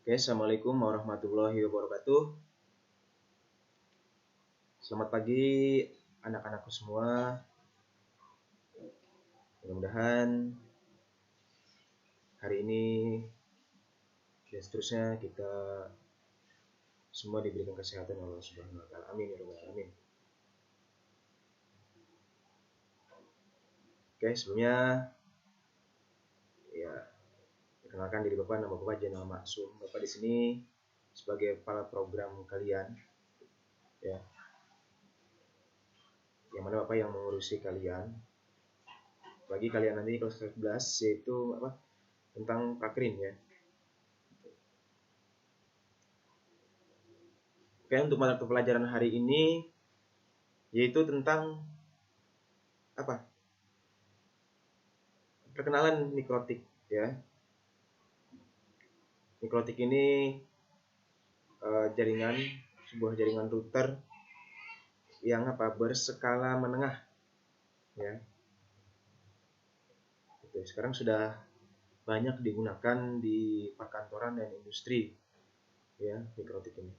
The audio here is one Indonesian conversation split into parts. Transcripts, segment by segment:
Oke, Assalamualaikum warahmatullahi wabarakatuh. Selamat pagi anak-anakku semua. Mudah-mudahan hari ini dan seterusnya kita semua diberikan kesehatan oleh Allah Subhanahu wa taala. Amin ya rabbal alamin. Oke, sebelumnya ya perkenalkan diri Bapak, nama Bapak Jainal Maksum. Bapak di sini sebagai kepala program kalian, ya, yang mana Bapak yang mengurusi kalian. Bagi kalian nanti kelas 11 yaitu apa? Tentang prakrin ya. Oke, untuk mata pelajaran hari ini yaitu tentang apa? Perkenalan mikrotik ya. Mikrotik ini sebuah jaringan router yang berskala menengah ya. Sekarang sudah banyak digunakan di perkantoran dan industri ya, mikrotik ini.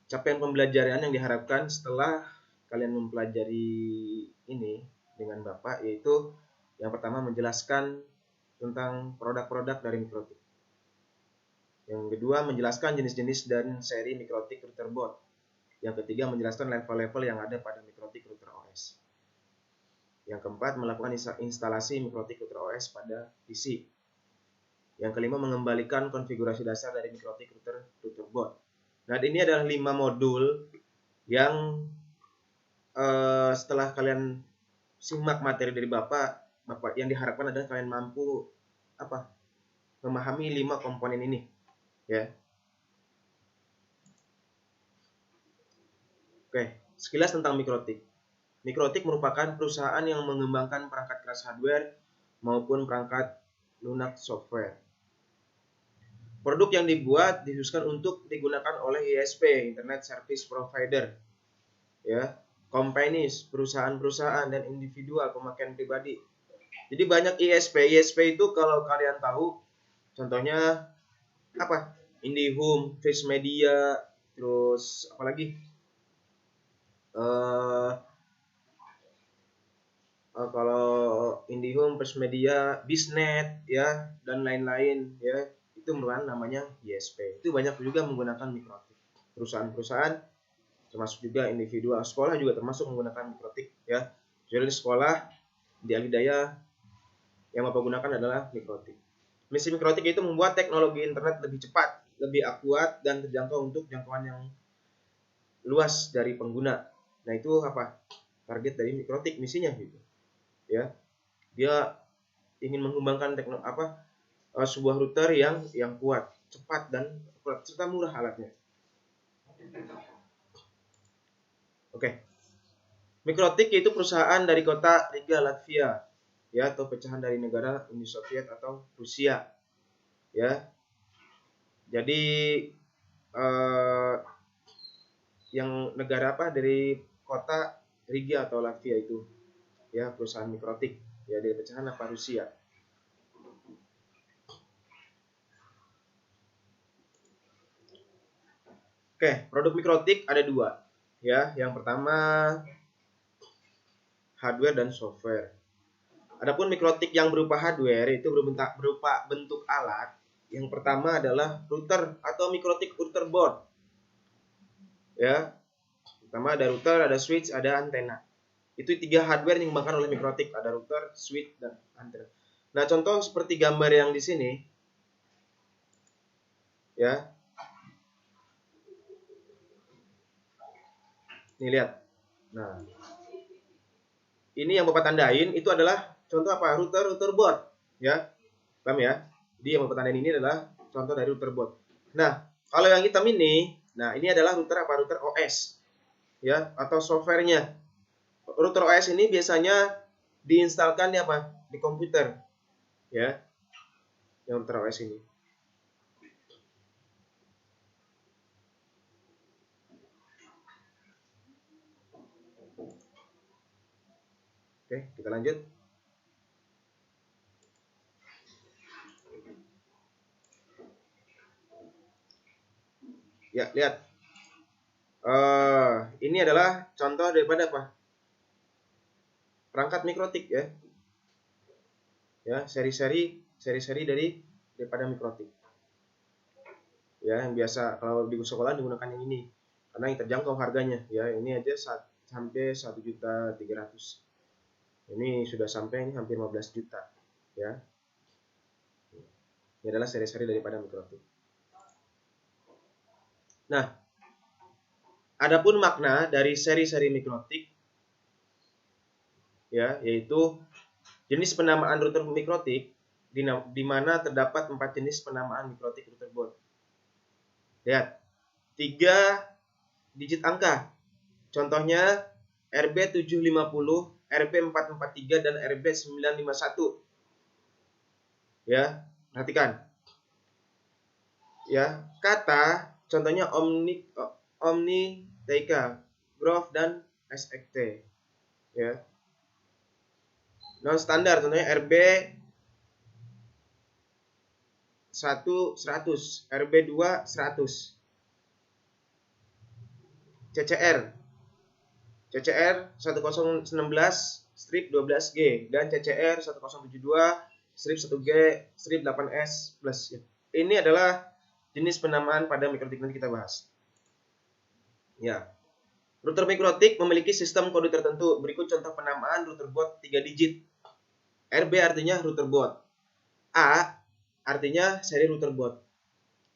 Capaian pembelajaran yang diharapkan setelah kalian mempelajari ini dengan Bapak yaitu yang pertama menjelaskan tentang produk-produk dari mikrotik. Yang kedua menjelaskan jenis-jenis dan seri mikrotik router board. Yang ketiga menjelaskan level-level yang ada pada mikrotik router OS. Yang keempat melakukan instalasi mikrotik router OS pada PC. Yang kelima mengembalikan konfigurasi dasar dari mikrotik router board. Nah, ini adalah 5 modul yang setelah kalian simak materi dari Bapak yang diharapkan adalah kalian mampu memahami 5 komponen ini ya. Oke, sekilas tentang mikrotik. Mikrotik merupakan perusahaan yang mengembangkan perangkat keras hardware maupun perangkat lunak software. Produk yang dibuat dikhususkan untuk digunakan oleh ISP, Internet Service Provider, ya, companies, perusahaan-perusahaan dan individual pemakaian pribadi. Jadi banyak ISP. ISP itu kalau kalian tahu, contohnya apa? IndiHome, Face Media, terus apalagi? Kalau IndiHome, Face Media, Bisnet, ya, dan lain-lain, ya, itu merupakan namanya ISP. Itu banyak juga menggunakan mikrotik. Perusahaan-perusahaan, termasuk juga individual, sekolah juga termasuk menggunakan mikrotik, ya. Jadi sekolah di Alhidayah yang Bapak gunakan adalah mikrotik. Misi mikrotik itu membuat teknologi internet lebih cepat, lebih akurat, dan terjangkau untuk jangkauan yang luas dari pengguna. Nah, itu apa? Target dari mikrotik, misinya gitu. Ya. Dia ingin mengembangkan sebuah router yang kuat, cepat dan akurat serta murah alatnya. Oke. Mikrotik itu perusahaan dari kota Riga, Latvia, ya, atau pecahan dari negara Uni Soviet atau Rusia, ya. Jadi yang negara dari kota Riga atau Latvia itu, ya, perusahaan mikrotik, ya, dari pecahan Rusia. Oke, produk mikrotik ada 2, ya. Yang pertama hardware dan software. Adapun mikrotik yang berupa hardware itu berupa bentuk alat. Yang pertama adalah router atau mikrotik router board. Ya. Pertama ada router, ada switch, ada antena. Itu 3 hardware yang dikembangkan oleh mikrotik, ada router, switch, dan antena. Nah, contoh seperti gambar yang di sini. Ya. Nih lihat. Nah, ini yang Bapak tandain itu adalah contoh apa? Router board, ya. Paham ya? Jadi yang Bapak tandain ini adalah contoh dari router board. Nah, kalau yang hitam ini, nah ini adalah router OS, ya, atau softwarenya. Router OS ini biasanya diinstalkan di komputer, ya. Yang router OS ini. Oke, kita lanjut. Ya, lihat. Ini adalah contoh daripada apa? Perangkat mikrotik ya. Ya, seri-seri daripada mikrotik. Ya, yang biasa kalau di sekolah digunakan yang ini karena yang terjangkau harganya. Ya, ini aja sampai 1.300.000. Ini sudah sampai hampir 15 juta. Ya. Ini adalah seri-seri daripada mikrotik. Nah, adapun makna dari seri-seri mikrotik ya, yaitu jenis penamaan router mikrotik di mana terdapat 4 jenis penamaan mikrotik router board. Lihat, 3 digit angka. Contohnya RB750, RB443 dan RB951. Ya, perhatikan. Ya, kata contohnya Omni TK, Grove dan SXT. Ya. Non standar contohnya RB 100, RB2 100. CCR 1016 strip 12G dan CCR 1072 strip 1G strip 8S plus. Ini adalah jenis penamaan pada mikrotik nanti kita bahas. Ya. Router mikrotik memiliki sistem kode tertentu. Berikut contoh penamaan router board 3 digit. RB artinya router board. A artinya seri router board.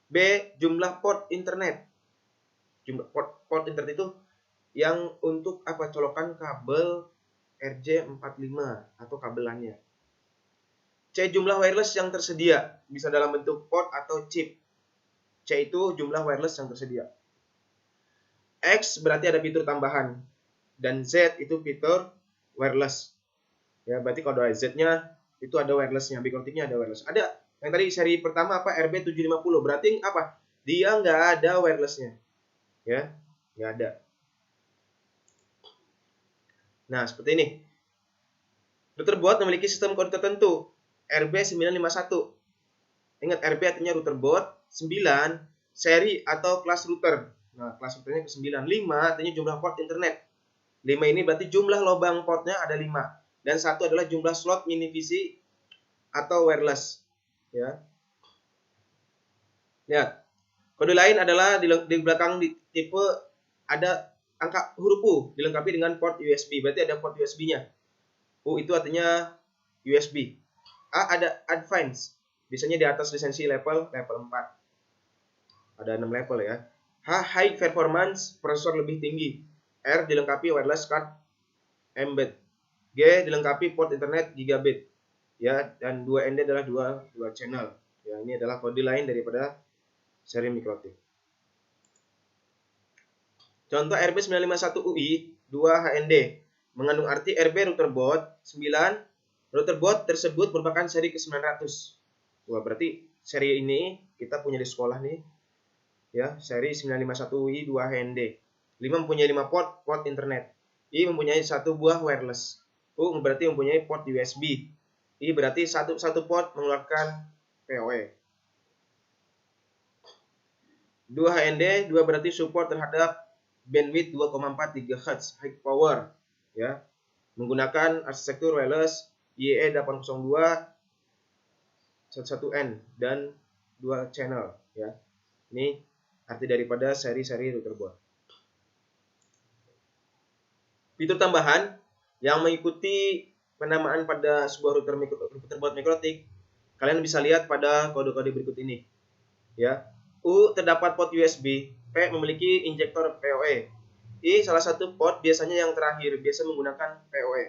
B jumlah port internet. Jumlah port internet itu yang untuk apa? Colokan kabel RJ45 atau kabelannya. C jumlah wireless yang tersedia, bisa dalam bentuk port atau chip. C itu jumlah wireless yang tersedia. X berarti ada fitur tambahan dan Z itu fitur wireless. Ya, berarti kalau ada Z-nya itu ada wireless-nya, mikrotiknya ada wireless. Ada yang tadi seri pertama apa RB750, berarti apa? Dia nggak ada wireless-nya. Ya, nggak ada. Nah, seperti ini. Router board memiliki sistem kode tertentu. RB951. Ingat, RB artinya router board. 9 seri atau kelas router. Nah, kelas routernya ke 9. 5 artinya jumlah port internet. 5 ini berarti jumlah lubang portnya ada 5. Dan 1 adalah jumlah slot mini VC atau wireless. Ya. Lihat. Kode lain adalah di belakang di tipe ada angka huruf U dilengkapi dengan port USB. Berarti ada port USB-nya. U itu artinya USB. A ada advance. Biasanya di atas lisensi level 4. Ada 6 level ya. H high performance, prosesor lebih tinggi. R dilengkapi wireless card embed. G dilengkapi port internet gigabit. Ya, dan 2ND adalah dua channel. Ya, ini adalah kode lain daripada seri mikrotik. Contoh RB951UI 2HND mengandung arti RB router board 9. Router board tersebut merupakan seri ke-900. Wah, berarti seri ini kita punya di sekolah nih. Ya, seri 951UI 2HND. 5 mempunyai 5 port internet. I mempunyai 1 buah wireless. U berarti mempunyai port USB. I berarti satu port mengeluarkan PoE. 2HND 2 berarti support terhadap bandwidth 2,4 GHz high power ya. Menggunakan arsitektur wireless IEEE 802 11N dan 2 channel ya. Ini arti daripada seri-seri router board. Fitur tambahan yang mengikuti penamaan pada sebuah router board mikrotik, kalian bisa lihat pada kode-kode berikut ini. Ya. U terdapat port USB, P memiliki injektor PoE. I salah satu port biasanya yang terakhir, biasa menggunakan PoE.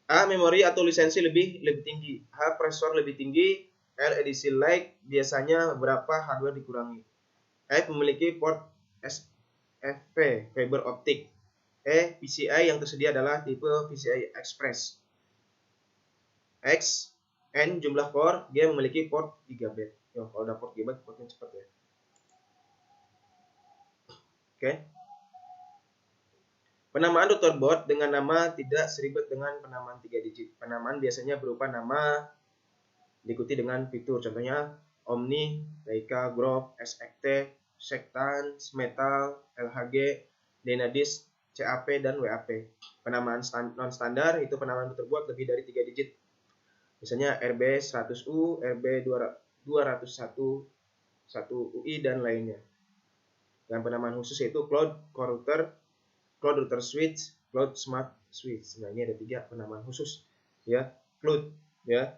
A memori atau lisensi lebih tinggi, H prosesor lebih tinggi, L edisi like biasanya beberapa hardware dikurangi. F memiliki port SFP fiber optik. E PCI yang tersedia adalah tipe PCI Express. X N jumlah core, G memiliki port gigabit. Yo, kalau ada port gigabit, portnya cepat ya. Oke. Penamaan router board dengan nama tidak seribet dengan penamaan 3 digit. Penamaan biasanya berupa nama diikuti dengan fitur. Contohnya Omni, Leica, Grove, SXT, Sektan, Metal, LHG, Dynadisk, CAP, dan WAP. Penamaan non-standar itu penamaan terbuat lebih dari 3 digit. Misalnya RB 100U, RB 201, 1 UI, dan lainnya. Dan penamaan khusus yaitu Cloud Router, Cloud Router Switch, Cloud Smart Switch. Nah, ini ada 3 penamaan khusus ya, Cloud ya.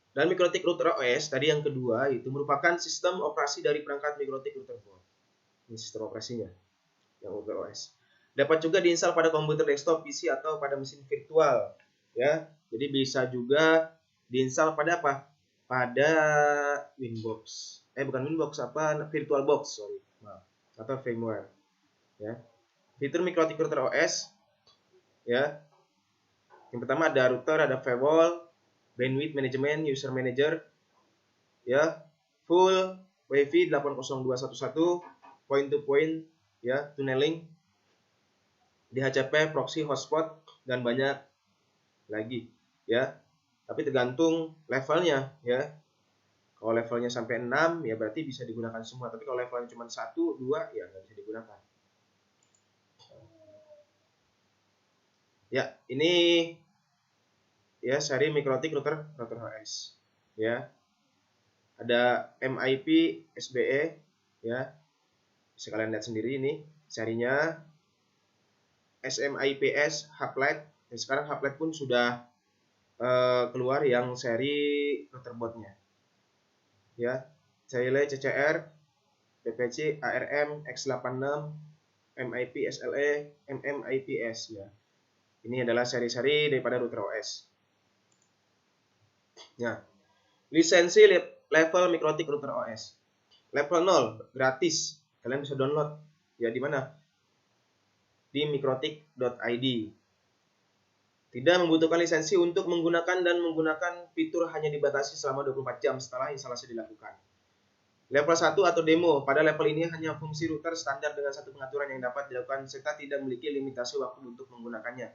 Dan Mikrotik Router OS tadi yang kedua itu merupakan sistem operasi dari perangkat Mikrotik Router Board. Ini sistem operasinya yang Router OS. Dapat juga diinstal pada komputer desktop, PC, atau pada mesin virtual ya. Jadi bisa juga diinstal pada apa? Pada Winbox. Bukan Winbox, VirtualBox, sorry. Maaf. Atau firmware ya. Fitur Mikrotik Router OS ya. Yang pertama ada router, ada firewall, bandwidth management, user manager ya, full WiFi 802.11, point to point ya, tunneling, DHCP, proxy, hotspot, dan banyak lagi ya. Tapi tergantung levelnya ya. Kalau levelnya sampai 6 ya berarti bisa digunakan semua. Tapi kalau levelnya cuma 1, 2 ya nggak bisa digunakan. Ya, ini ya seri Mikrotik Router OS ya. Ada MIP SBE ya. Bisa kalian lihat sendiri ini serinya. SMIPS Hublight. Dan sekarang Hublight pun sudah keluar yang seri routerboardnya ya. Seri CCR, PPC, ARM, X86, MIP SLE, MMIPS ya. Ini adalah seri-seri daripada router OS. Nah, lisensi level Mikrotik Router OS. Level 0 gratis. Kalian bisa download ya di mana? Di mikrotik.id. Tidak membutuhkan lisensi untuk menggunakan dan menggunakan fitur hanya dibatasi selama 24 jam setelah instalasi dilakukan. Level 1 atau demo. Pada level ini hanya fungsi router standar dengan satu pengaturan yang dapat dilakukan serta tidak memiliki limitasi waktu untuk menggunakannya.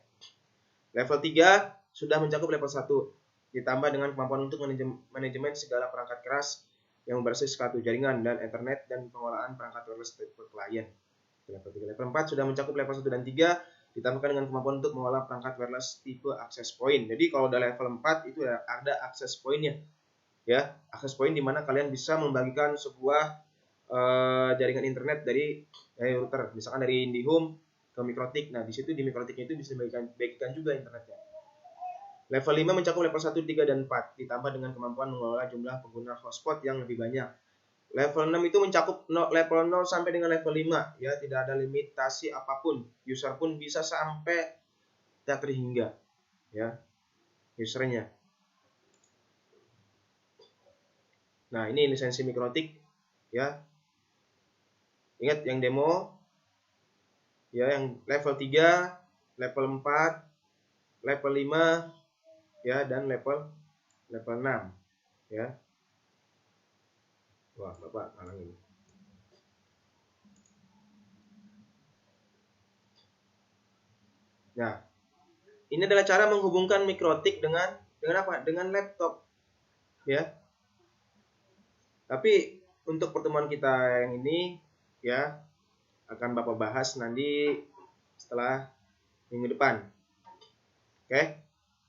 Level 3 sudah mencakup level 1, ditambah dengan kemampuan untuk manajemen segala perangkat keras yang berbasis kartu jaringan dan Ethernet dan pengelolaan perangkat wireless tipe klien. Level 3. Level 4 sudah mencakup level 1 dan 3, ditambahkan dengan kemampuan untuk mengolah perangkat wireless tipe access point. Jadi kalau udah level 4 itu ada access point-nya. Ya, access point di mana kalian bisa membagikan sebuah jaringan internet dari router, misalkan dari IndiHome ke Mikrotik. Nah, di situ di Mikrotiknya itu bisa dibagikan juga internetnya. Level 5 mencakup level 1, 3, dan 4, ditambah dengan kemampuan mengelola jumlah pengguna hotspot yang lebih banyak. Level 6 itu mencakup level 0 sampai dengan level 5, ya, tidak ada limitasi apapun. User pun bisa sampai tak terhingga, ya, usernya. Nah, ini lisensi Mikrotik, ya. Ingat yang demo, ya, yang level 3, level 4, level 5, ya, dan level 6, ya. Wah, Bapak halangin. Nah, ini adalah cara menghubungkan Mikrotik dengan apa? Dengan laptop, ya. Tapi untuk pertemuan kita yang ini, ya, akan Bapak bahas nanti setelah minggu depan.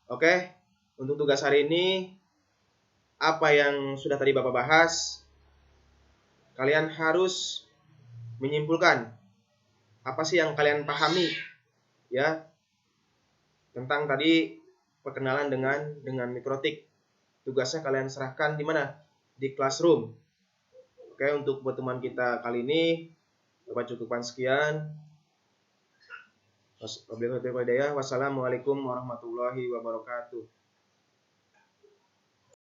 Oke. Untuk tugas hari ini, apa yang sudah tadi Bapak bahas, kalian harus menyimpulkan apa sih yang kalian pahami, ya, tentang tadi perkenalan dengan Mikrotik. Tugasnya kalian serahkan di mana? Di Classroom. Oke, untuk pertemuan kita kali ini Bapak cukupkan sekian. Wassalamualaikum warahmatullahi wabarakatuh.